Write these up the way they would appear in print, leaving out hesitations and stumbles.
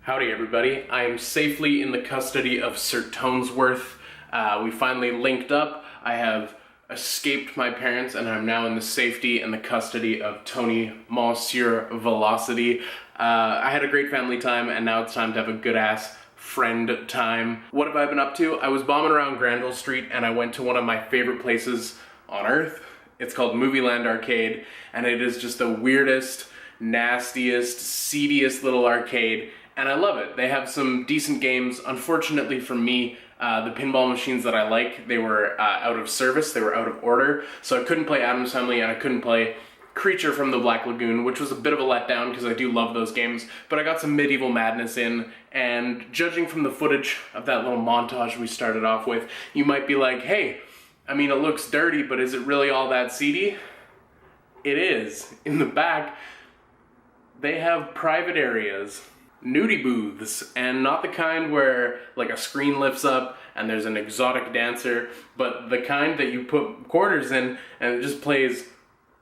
Howdy everybody, I am safely in the custody of Sir Tonesworth. We finally linked up. I have escaped my parents and I'm now in the safety and the custody of Tony Monsieur Velocity. I had a great family time and now it's time to have a good ass friend time. What have I been up to? I was bombing around Granville Street and I went to one of my favorite places on earth. It's called Movieland Arcade and it is just the weirdest, nastiest, seediest little arcade. And I love it. They have some decent games. Unfortunately for me, the pinball machines that I like, they were out of service, they were out of order, so I couldn't play Addams Family and I couldn't play Creature from the Black Lagoon, which was a bit of a letdown because I do love those games, but I got some Medieval Madness in, and judging from the footage of that little montage we started off with, you might be like, hey, I mean, it looks dirty, but is it really all that seedy? It is. In the back, they have private areas, nudie booths, and not the kind where like a screen lifts up and there's an exotic dancer, but the kind that you put quarters in and it just plays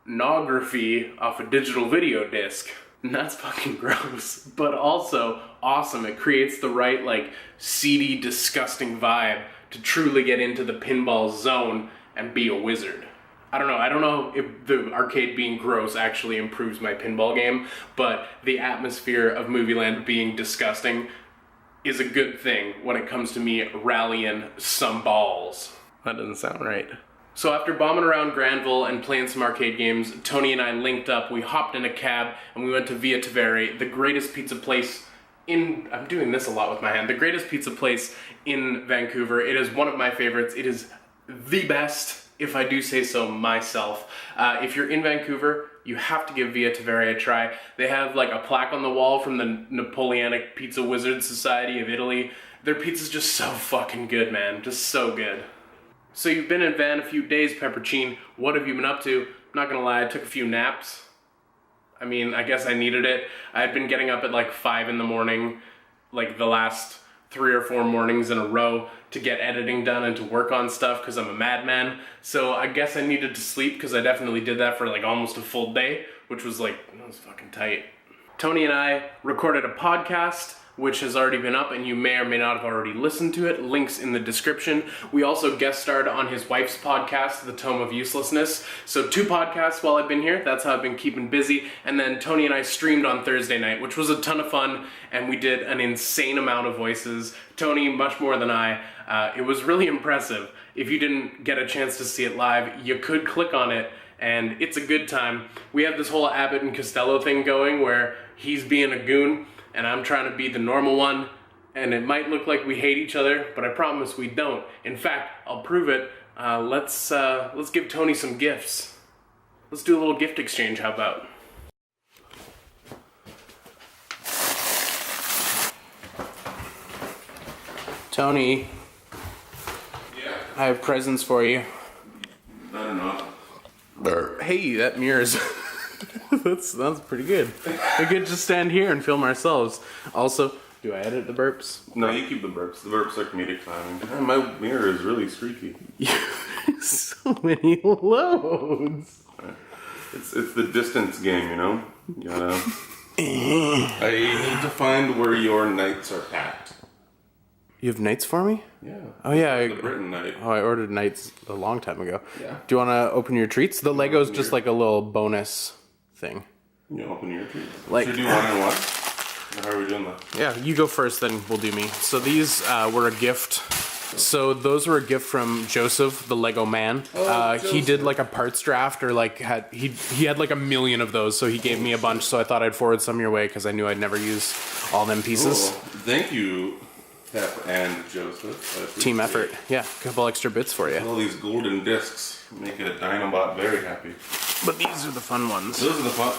nography off a digital video disc. And that's fucking gross, but also awesome. It creates the right like seedy, disgusting vibe to truly get into the pinball zone and be a wizard. I don't know if the arcade being gross actually improves my pinball game, but the atmosphere of Movieland being disgusting is a good thing when it comes to me rallying some balls. That doesn't sound right. So after bombing around Granville and playing some arcade games, Tony and I linked up, we hopped in a cab, and we went to Via Tavere, the greatest pizza place I'm doing this a lot with my hand, the greatest pizza place in Vancouver. It is one of my favorites. It is the best, if I do say so myself. If you're in Vancouver, you have to give Via Tavere a try. They have like a plaque on the wall from the Napoleonic Pizza Wizard Society of Italy. Their pizza's just so fucking good, man. Just so good. So you've been in Van a few days, Peppercine. What have you been up to? I'm not gonna lie, I took a few naps. I mean, I guess I needed it. I had been getting up at like 5 in the morning, like the last 3 or 4 mornings in a row to get editing done and to work on stuff because I'm a madman. So I guess I needed to sleep because I definitely did that for like almost a full day, which was like, that was fucking tight. Tony and I recorded a podcast which has already been up and you may or may not have already listened to it. Links in the description. We also guest starred on his wife's podcast, The Tome of Uselessness. So 2 podcasts while I've been here. That's how I've been keeping busy. And then Tony and I streamed on Thursday night, which was a ton of fun, and we did an insane amount of voices. Tony, much more than I. It was really impressive. If you didn't get a chance to see it live, you could click on it, and it's a good time. We have this whole Abbott and Costello thing going where he's being a goon, and I'm trying to be the normal one, and it might look like we hate each other, but I promise we don't. In fact, I'll prove it. Let's give Tony some gifts. Let's do a little gift exchange, how about? Tony. Yeah. I have presents for you. Better not. Hey, that mirrors. That's pretty good. We could just stand here and film ourselves. Also, do I edit the burps? No, you keep the burps. The burps are comedic timing. Man, my mirror is really streaky. So many loads. It's the distance game, you know? You gotta... I need to find where your nights are packed. You have nights for me? Yeah. Oh yeah. The Britain night. Oh, I ordered nights a long time ago. Yeah. Do you want to open your treats? The Lego's just like a little bonus thing. You open your treats. Like, should we do one and one? Or how are we doing that? Yeah, you go first, then we'll do me. So these were a gift. So those were a gift from Joseph, the Lego man. He did like a parts draft, or like he had like a million of those, so he gave me a bunch. So I thought I'd forward some your way because I knew I'd never use all them pieces. Cool. Thank you, Pep and Joseph. Team effort. Yeah, a couple extra bits for you. All these golden discs make a Dinobot very happy. But these are the fun ones. Those are the fun.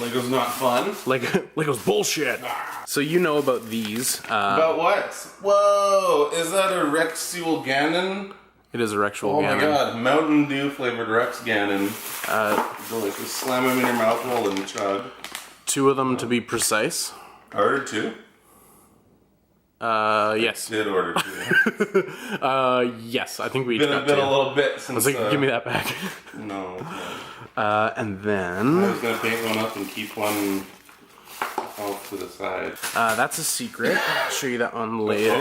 Lego's not fun. Lego's bullshit. So you know about these. About what? Whoa! Is that a Rex Ganon? It is a Rexual Oh Ganon. my god, Mountain Dew flavored Rex Ganon. Delicious. Slam them in your mouth hole and chug. 2 of them to be precise. I ordered 2? Yes. Did order 2. Yes, I think we each got Been 2. a little bit since. I was like, give me that back. No. And then... I was gonna paint one up and keep one off to the side. that's a secret. I'll show you that one later.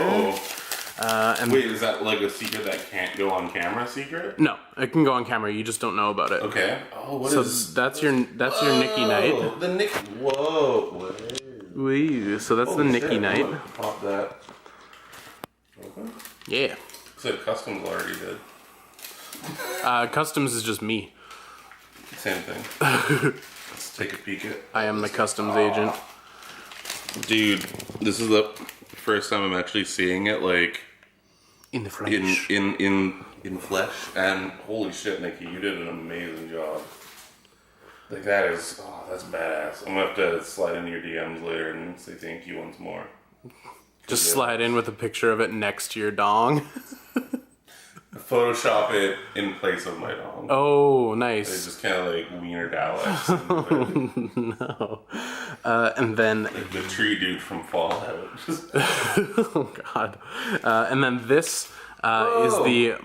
And wait, is that like a secret that can't go on camera secret? No, it can go on camera, you just don't know about it. Okay. Oh, what so is... that's your Nicky Night. The Nicky... Whoa. Woo, so that's the Nicky Night. Look, pop that. Open? Yeah. Said customs already did. Customs is just me. Same thing. Let's take a peek at. I am the customs agent. Dude, this is the first time I'm actually seeing it like in the flesh. In flesh, and holy shit, Nikki, you did an amazing job. Like that is, that's badass. I'm gonna have to slide into your DMs later and say thank you once more. Just slide in with a picture of it next to your dong. Photoshop it in place of my dong. Oh, They nice. just kind of like wiener Alex. No. And then... Like the tree dude from Fallout. Oh, God. And then this... is the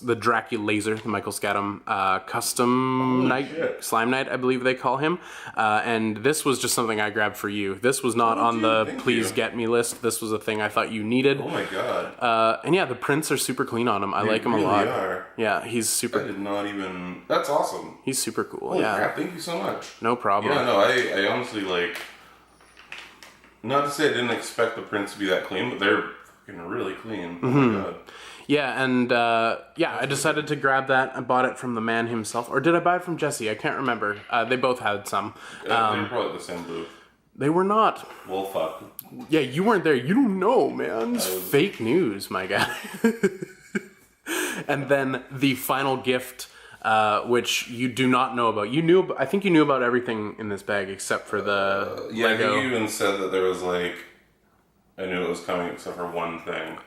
the Dracula laser, the Michael Scadam custom Knight, Slime Knight, I believe they call him. And this was just something I grabbed for you. This was not on the please get me list. This was a thing I thought you needed. Oh my god. And yeah, the prints are super clean on him. I like him a lot. Are. Yeah, he's super. I did not even. That's awesome. He's super cool. Holy yeah. crap, thank you so much. No problem. Yeah, no, I honestly like. Not to say I didn't expect the prints to be that clean, but they're really clean. Oh my god. Yeah, and I decided to grab that. I bought it from the man himself. Or did I buy it from Jesse? I can't remember. They both had some. They were probably the same booth. They were not. Well, fuck. Yeah, you weren't there. You don't know, man. It's fake news, my guy. And then the final gift, which you do not know about. I think you knew about everything in this bag except for the Yeah, Lego. I think you even said that there was like... I knew it was coming except for one thing.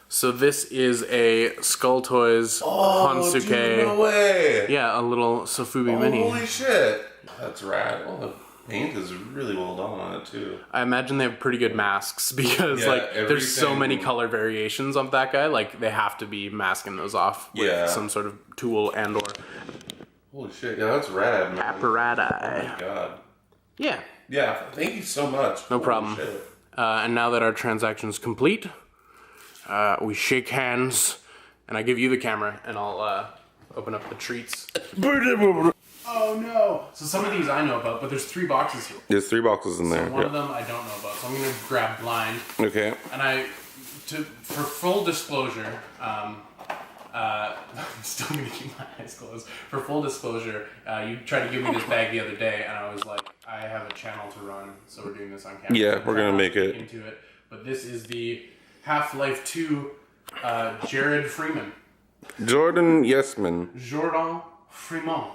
So this is a Skull Toys Hansuke. Dude, no way! Yeah, a little Sofubi mini. Holy shit! That's rad. Oh, the paint is really well done on it too. I imagine they have pretty good masks because there's so many color variations of that guy. Like they have to be masking those off with some sort of tool and or holy shit! Yeah, that's rad, man. apparati. Oh my god. Yeah. Yeah. Thank you so much. No problem. Shit. And now that our transaction is complete, we shake hands, and I give you the camera, and I'll open up the treats. Oh no! So some of these I know about, but there's 3 boxes here. There's 3 boxes in there. So one of them I don't know about, so I'm gonna grab blind. Okay. And for full disclosure, I'm still gonna keep my eyes closed. For full disclosure, you tried to give me this bag the other day, and I was like, I have a channel to run, so we're doing this on camera. Yeah, we're gonna make it into it. But this is the Half-Life 2 Jared Freeman. Jordan Yesman. Jordan Freeman.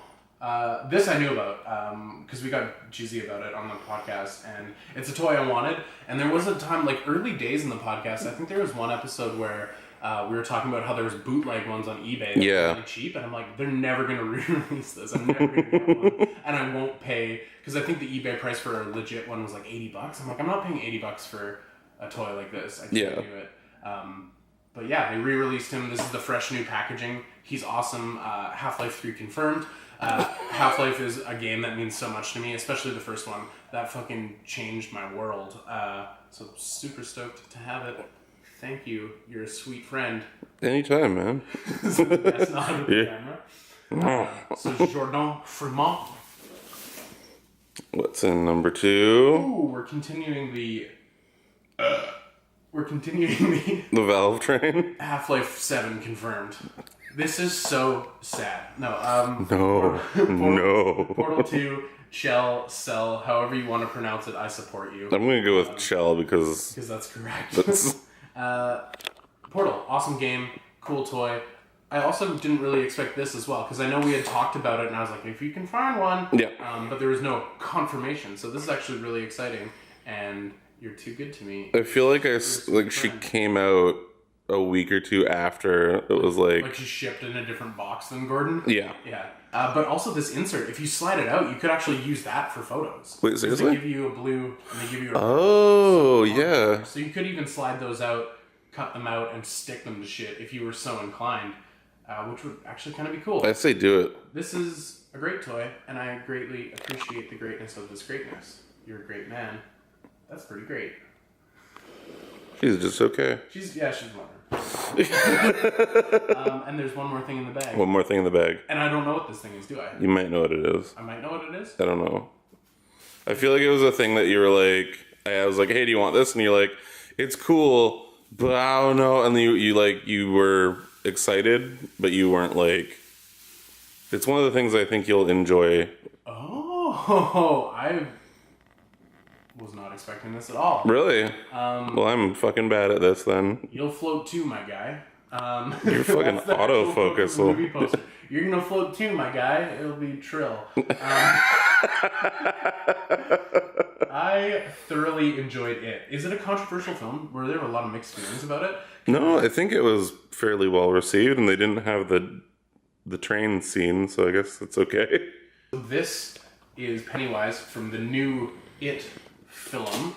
This I knew about because we got cheesy about it on the podcast, and it's a toy I wanted. And there was a time, like early days in the podcast, I think there was one episode where we were talking about how there was bootleg ones on eBay that were really cheap, and I'm like, they're never going to re-release this. I'm never going to get one, and I won't pay, because I think the eBay price for a legit one was like $80. I'm like, I'm not paying $80 for a toy like this. I can't do it. But yeah, they re-released him. This is the fresh new packaging. He's awesome. Half-Life 3 confirmed. Half-Life is a game that means so much to me, especially the first one. That fucking changed my world. So super stoked to have it. Thank you. You're a sweet friend. Anytime, man. That's not a camera. So Jordan Freeman. What's in number 2? Ooh, we're continuing the the Valve train. Half-Life 7 confirmed. This is so sad. No, Portal 2, Shell, Cell, however you want to pronounce it, I support you. I'm gonna go with Shell because that's correct. Portal, awesome game, cool toy. I also didn't really expect this as well, because I know we had talked about it, and I was like, if you can find one. Yeah. But there was no confirmation, so this is actually really exciting, and you're too good to me. I feel like she came out a week or 2 after it was like she shipped in a different box than Gordon. Yeah. But also this insert, if you slide it out, you could actually use that for photos. Wait, seriously? They give you a blue and they give you a yeah. So you could even slide those out, cut them out, and stick them to shit if you were so inclined, which would actually kind of be cool. I'd say do it. This is a great toy, and I greatly appreciate the greatness of this greatness. You're a great man. That's pretty great. She's just okay. She's wonderful. And there's one more thing in the bag. One more thing in the bag. And I don't know what this thing is, do I? You might know what it is. I might know what it is? I don't know. I feel like it was a thing that you were like, I was like, hey, do you want this? And you're like, it's cool, but I don't know. And then you were excited, but you weren't like, it's one of the things I think you'll enjoy. Oh, I was not expecting this at all. Really? Well, I'm fucking bad at this then. You'll float too, my guy. You're fucking autofocus. You're gonna float too, my guy. It'll be Trill. I thoroughly enjoyed it. Is it a controversial film? Were there a lot of mixed feelings about it? No, I think it was fairly well received, and they didn't have the train scene, so I guess it's okay. This is Pennywise from the new It film.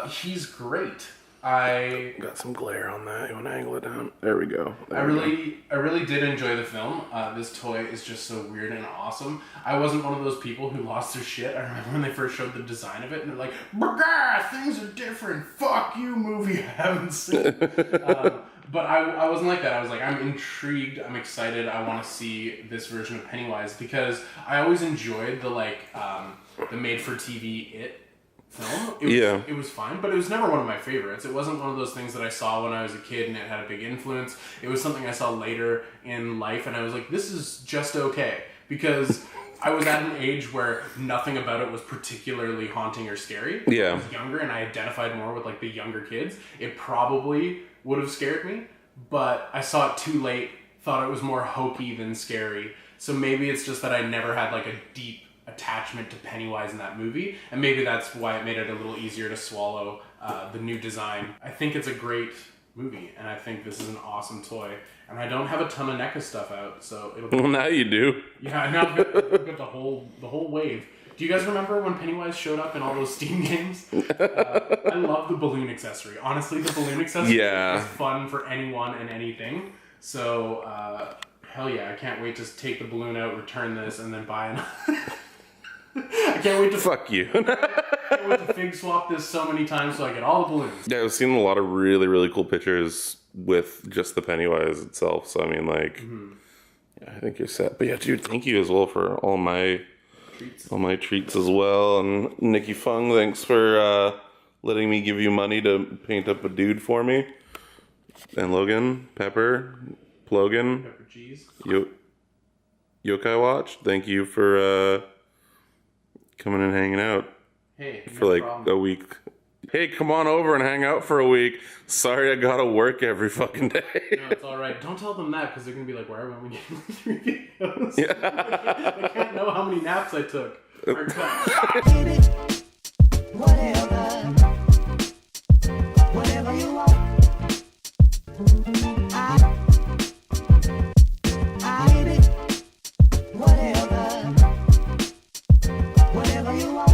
He's great. I got some glare on that. You want to angle it down? There we go. I really did enjoy the film. This toy is just so weird and awesome. I wasn't one of those people who lost their shit. I remember when they first showed the design of it, and they're like, "Brgah, things are different. Fuck you, movie I haven't seen." But I wasn't like that. I was like, I'm intrigued. I'm excited. I want to see this version of Pennywise because I always enjoyed the made-for-TV It film. It was fine, but it was never one of my favorites. It wasn't one of those things that I saw when I was a kid and it had a big influence. It was something I saw later in life, and I was like, this is just okay. Because I was at an age where nothing about it was particularly haunting or scary. Yeah. I was younger, and I identified more with like the younger kids. It probably would have scared me, but I saw it too late, thought it was more hokey than scary. So maybe it's just that I never had like a deep attachment to Pennywise in that movie, and maybe that's why it made it a little easier to swallow the new design. I think it's a great movie, and I think this is an awesome toy, and I don't have a ton of NECA stuff out, so it'll be... Well, now you do. Yeah, now I've got the whole wave. Do you guys remember when Pennywise showed up in all those Steam games? I love the balloon accessory. Honestly, the balloon accessory is fun for anyone and anything. So, hell yeah, I can't wait to take the balloon out, return this, and then buy another. I can't wait to... Fuck you. I went to fig swap this so many times so I get all the balloons. Yeah, I've seen a lot of really, really cool pictures with just the Pennywise itself. So I mean, like, yeah, I think you're set. But yeah, dude, thank you as well for all my treats as well. And Nikki Fung, thanks for letting me give you money to paint up a dude for me. And Logan, Pepper, Plogan, Pepper cheese. Yokai Watch, thank you for coming and hanging out Hey, for like a week. Hey, come on over and hang out for a week. Sorry, I gotta work every fucking day. No, it's all right. Don't tell them that because they're gonna be like, "Why are we only getting 3 videos?" Yeah. They can't know how many naps I took. Or Baby, whatever you want. Baby, whatever you want. Baby, whatever you want.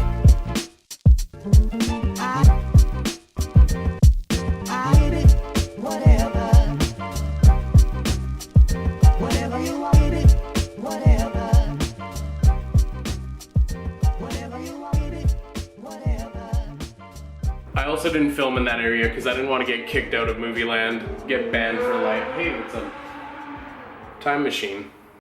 Baby, whatever you want. Baby, whatever. I also didn't film in that area because I didn't want to get kicked out of Movie Land, get banned for life. Hey, what's up? Time machine.